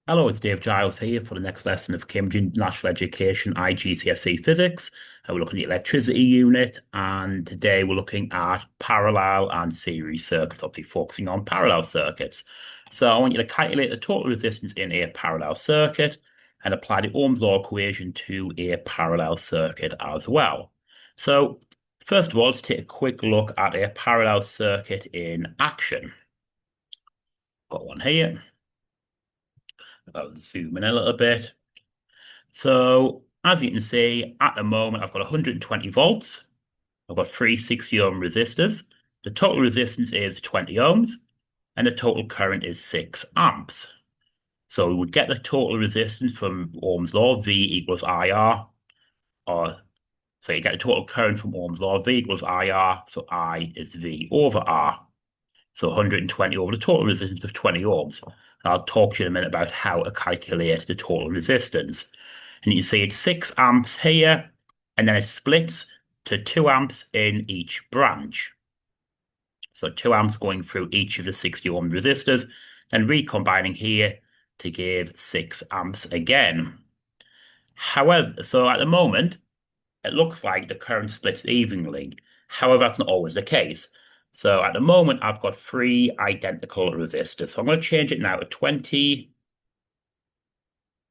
Hello, it's Dave Giles here for the next lesson of Cambridge National Education IGCSE Physics. We're looking at the electricity unit, and today we're looking at parallel and series circuits, obviously focusing on parallel circuits. So I want you to calculate the total resistance in a parallel circuit and apply the Ohm's law equation to a parallel circuit as well. So first of all, let's take a quick look at a parallel circuit in action. Got one here. I'll zoom in a little bit. So as you can see, at the moment, I've got 120 volts. I've got three 60 ohm resistors. The total resistance is 20 ohms, and the total current is 6 amps. So we would get the total resistance from Ohm's law, V equals IR, or so you get the total current from Ohm's law, V equals IR, so I is V over R. So 120 over the total resistance of 20 ohms. And I'll talk to you in a minute about how to calculate the total resistance. And you can see it's 6 amps here, and then it splits to 2 amps in each branch. So 2 amps going through each of the 60 ohm resistors, and recombining here to give 6 amps again. However, so at the moment, it looks like the current splits evenly. However, that's not always the case. So at the moment, I've got 3 identical resistors. So I'm going to change it now to 20,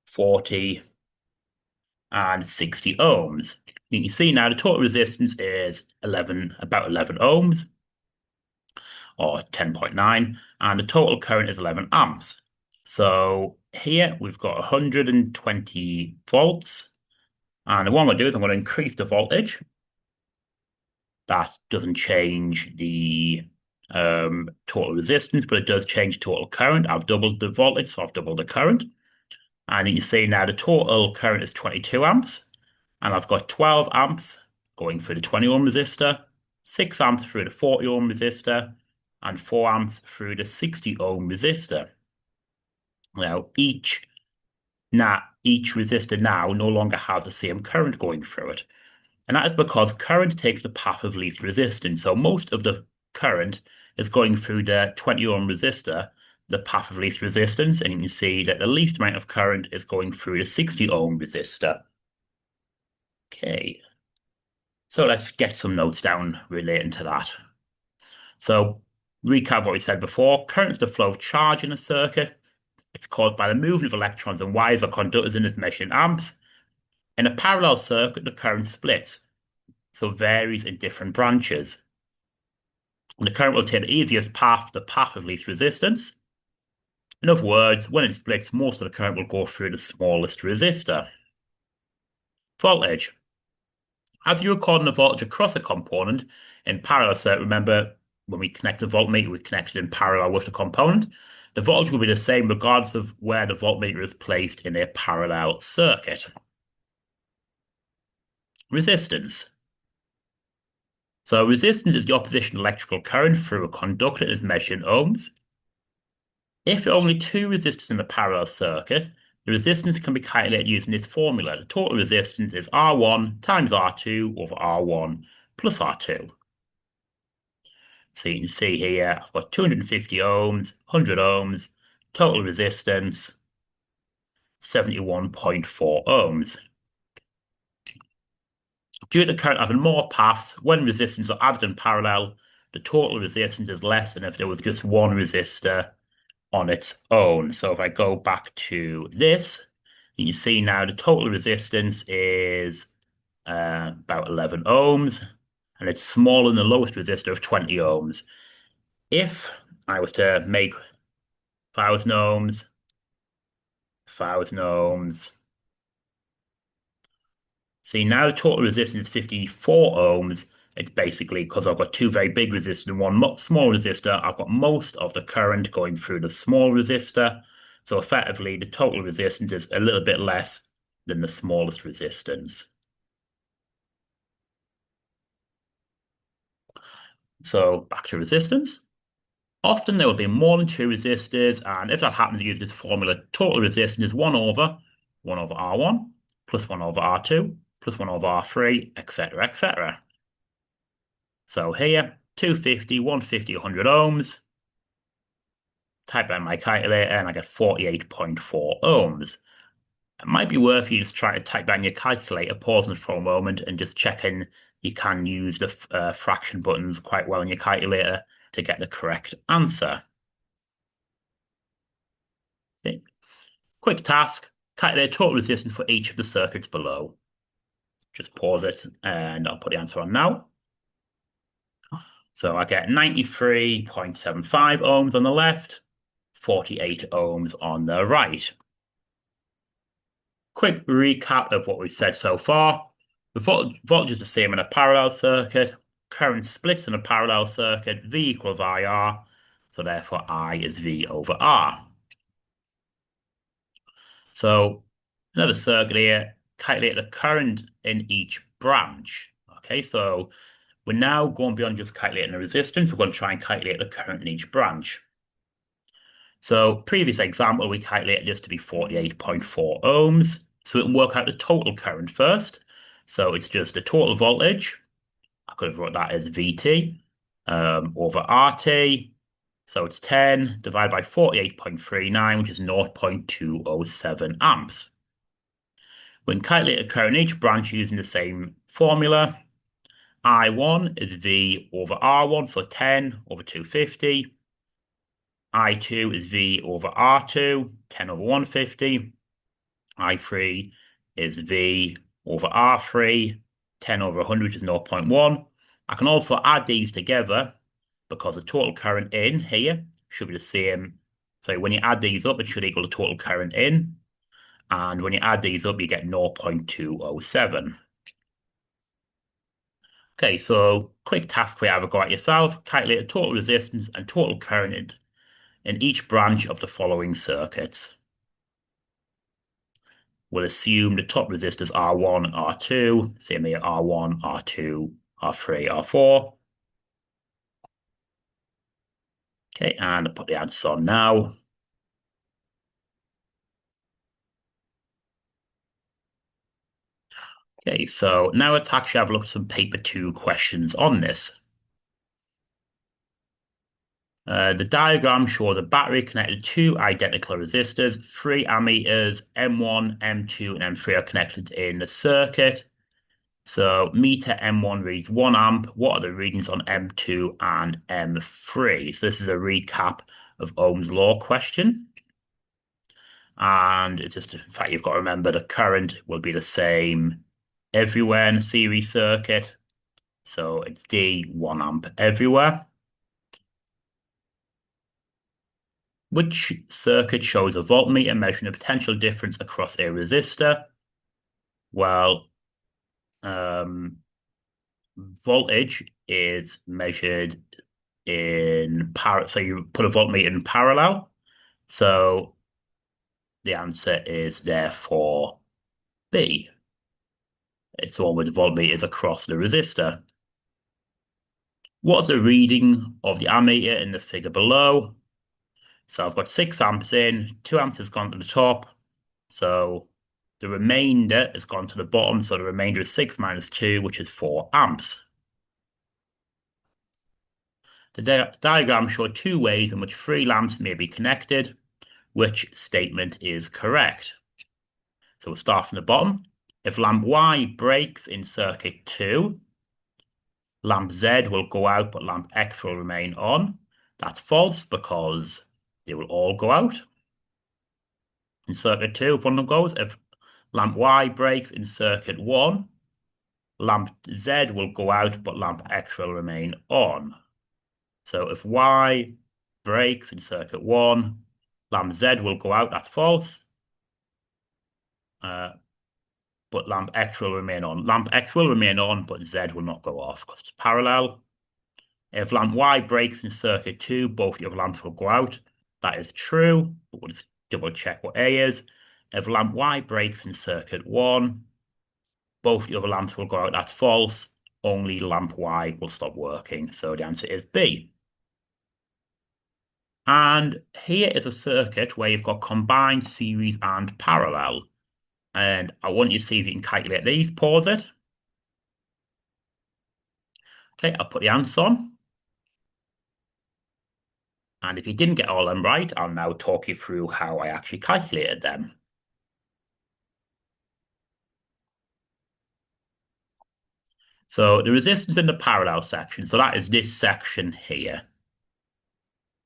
40, and 60 ohms. You can see now the total resistance is about 11 ohms, or 10.9, and the total current is 11 amps. So here we've got 120 volts, and what I'm going to do is I'm going to increase the voltage. That doesn't change the total resistance, but it does change total current. I've doubled the voltage, so I've doubled the current. And you can see now the total current is 22 amps. And I've got 12 amps going through the 20 ohm resistor, 6 amps through the 40 ohm resistor, and 4 amps through the 60 ohm resistor. Now, each resistor now no longer has the same current going through it. And that is because current takes the path of least resistance. So most of the current is going through the 20 ohm resistor, the path of least resistance. And you can see that the least amount of current is going through the 60 ohm resistor. Okay. So let's get some notes down relating to that. So recap what we said before. Current is the flow of charge in a circuit. It's caused by the movement of electrons and wires or conductors in this measured in amps. In a parallel circuit, the current splits, so varies in different branches. And the current will take the easiest path, the path of least resistance. In other words, when it splits, most of the current will go through the smallest resistor. Voltage. As you record the voltage across a component in parallel circuit, remember when we connect the voltmeter, we connect it in parallel with the component. The voltage will be the same regardless of where the voltmeter is placed in a parallel circuit. Resistance. So resistance is the opposition electrical current through a conductor and is measured in ohms. If there are only 2 resistors in a parallel circuit, the resistance can be calculated using this formula. The total resistance is R1 times R2 over R1 plus R2. So you can see here, I've got 250 ohms, 100 ohms, total resistance, 71.4 ohms. Due to the current having more paths, when resistors are added in parallel, the total resistance is less than if there was just one resistor on its own. So if I go back to this, you can see now the total resistance is about 11 ohms, and it's smaller than the lowest resistor of 20 ohms. If I was to make 1,000 ohms, 1,000 ohms. See, now the total resistance is 54 ohms. It's basically because I've got 2 very big resistors and 1 small resistor. I've got most of the current going through the small resistor. So effectively, the total resistance is a little bit less than the smallest resistance. So back to resistance. Often there will be more than 2 resistors, and if that happens, use this formula. Total resistance is 1 over R1 plus 1 over R2 plus 1 over R3, etc., etc. So here, 250, 150, 100 ohms. Type that in my calculator and I get 48.4 ohms. It might be worth you just trying to type that in your calculator, pausing it for a moment and just checking you can use the fraction buttons quite well in your calculator to get the correct answer. Okay. Quick task, calculate total resistance for each of the circuits below. Just pause it and I'll put the answer on now. So I get 93.75 ohms on the left, 48 ohms on the right. Quick recap of what we've said so far. The voltage is the same in a parallel circuit. Current splits in a parallel circuit. V equals IR. So therefore I is V over R. So another circuit here, calculate the current in each branch. Okay, so we're now going beyond just calculating the resistance. We're going to try and calculate the current in each branch. So previous example, we calculated this to be 48.4 ohms. So we can work out the total current first. So it's just the total voltage. I could have wrote that as VT over RT. So it's 10 divided by 48.39, which is 0.207 amps. We can calculate the current in each branch using the same formula. I1 is V over R1, so 10 over 250. I2 is V over R2, 10 over 150. I3 is V over R3, 10 over 100, which is 0.1. I can also add these together because the total current in here should be the same. So when you add these up, it should equal the total current in. And when you add these up, you get 0.207. Okay, so quick task for you have a go at yourself. Calculate the total resistance and total current in each branch of the following circuits. We'll assume the top resistors R1 and R2, same here, R1, R2, R3, R4. Okay, and I'll put the answers on now. Okay, so now let's actually have a look at some paper 2 questions on this. The diagram shows a battery connected to two identical resistors, 3 ammeters, M1, M2, and M3 are connected in the circuit. So meter M1 reads 1 amp. What are the readings on M2 and M3? So this is a recap of Ohm's law question. And it's just, in fact, you've got to remember the current will be the same everywhere in the series circuit. So it's D, 1 amp everywhere. Which circuit shows a voltmeter measuring the potential difference across a resistor? Well, voltage is measured in so you put a voltmeter in parallel. So the answer is therefore B. It's the one with the voltmeters across the resistor. What's the reading of the ammeter in the figure below? So I've got 6 amps in, 2 amps has gone to the top. So the remainder has gone to the bottom. So the remainder is 6 minus 2, which is 4 amps. The diagram shows 2 ways in which 3 lamps may be connected. Which statement is correct? So we'll start from the bottom. If lamp Y breaks in circuit 2, lamp Z will go out, but lamp X will remain on. That's false because they will all go out. In circuit 2, if one of them goes, if lamp Y breaks in circuit 1, lamp Z will go out, but lamp X will remain on. So if Y breaks in circuit 1, lamp Z will go out, that's false. But lamp X will remain on. Lamp X will remain on, but Z will not go off because it's parallel. If lamp Y breaks in circuit 2, both the other lamps will go out. That is true, but we'll just double check what A is. If lamp Y breaks in circuit 1, both the other lamps will go out. That's false. Only lamp Y will stop working. So the answer is B. And here is a circuit where you've got combined, series, and parallel. And I want you to see if you can calculate these. Pause it. Okay, I'll put the answer on. And if you didn't get all of them right, I'll now talk you through how I actually calculated them. So the resistance in the parallel section, so that is this section here.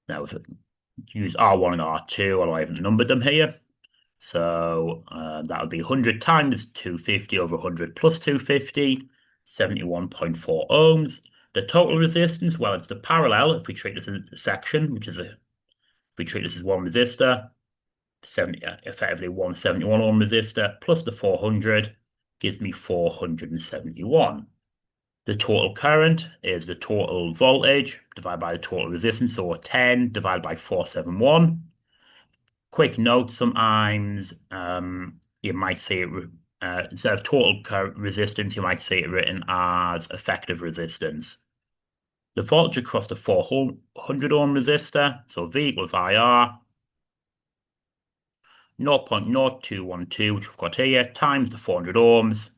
Now, if I use R1 and R2, although I haven't numbered them here. So that would be 100 times 250 over 100 plus 250, 71.4 ohms. The total resistance, well, it's the parallel, if we treat this as a section, if we treat this as one resistor, effectively 171 ohm resistor, plus the 400 gives me 471. The total current is the total voltage divided by the total resistance, so 10 divided by 471. Quick note, sometimes you might see it, instead of total resistance, you might see it written as effective resistance. The voltage across the 400 ohm resistor, so V equals IR, 0.0212, which we've got here, times the 400 ohms,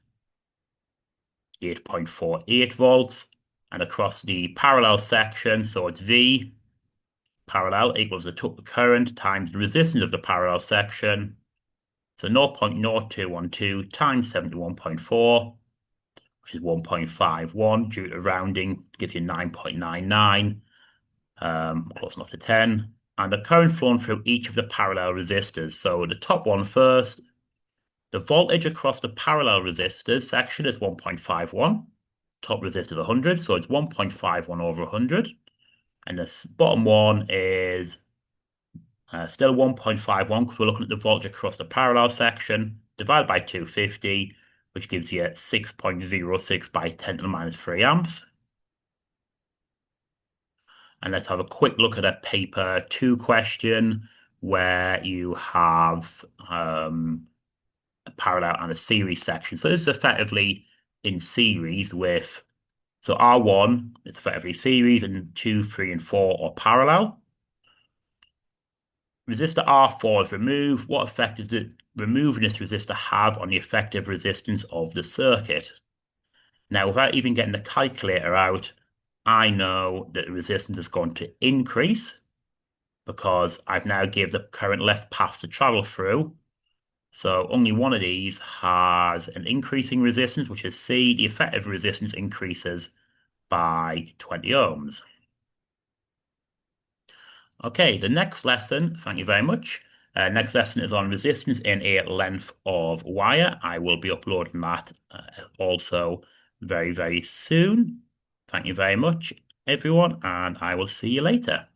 8.48 volts. And across the parallel section, so it's V parallel equals the total current times the resistance of the parallel section. So 0.0212 times 71.4, which is 1.51 due to rounding, gives you 9.99, close enough to 10. And the current flowing through each of the parallel resistors. So the top one first, the voltage across the parallel resistors section is 1.51. Top resistor is 100, so it's 1.51 over 100. And the bottom one is still 1.51 because we're looking at the voltage across the parallel section, divided by 250, which gives you 6.06 by 10 to the minus 3 amps. And let's have a quick look at a paper 2 question where you have a parallel and a series section. So this is effectively in series with, so R1 is effectively series and 2, 3, and 4 are parallel. Resistor R4 is removed. What effect does removing this resistor have on the effective resistance of the circuit? Now, without even getting the calculator out, I know that the resistance is going to increase because I've now given the current less path to travel through. So only one of these has an increasing resistance, which is C. The effective resistance increases by 20 ohms. Okay, the next lesson, thank you very much. Next lesson is on resistance in a length of wire. I will be uploading that also very, very soon. Thank you very much, everyone, and I will see you later.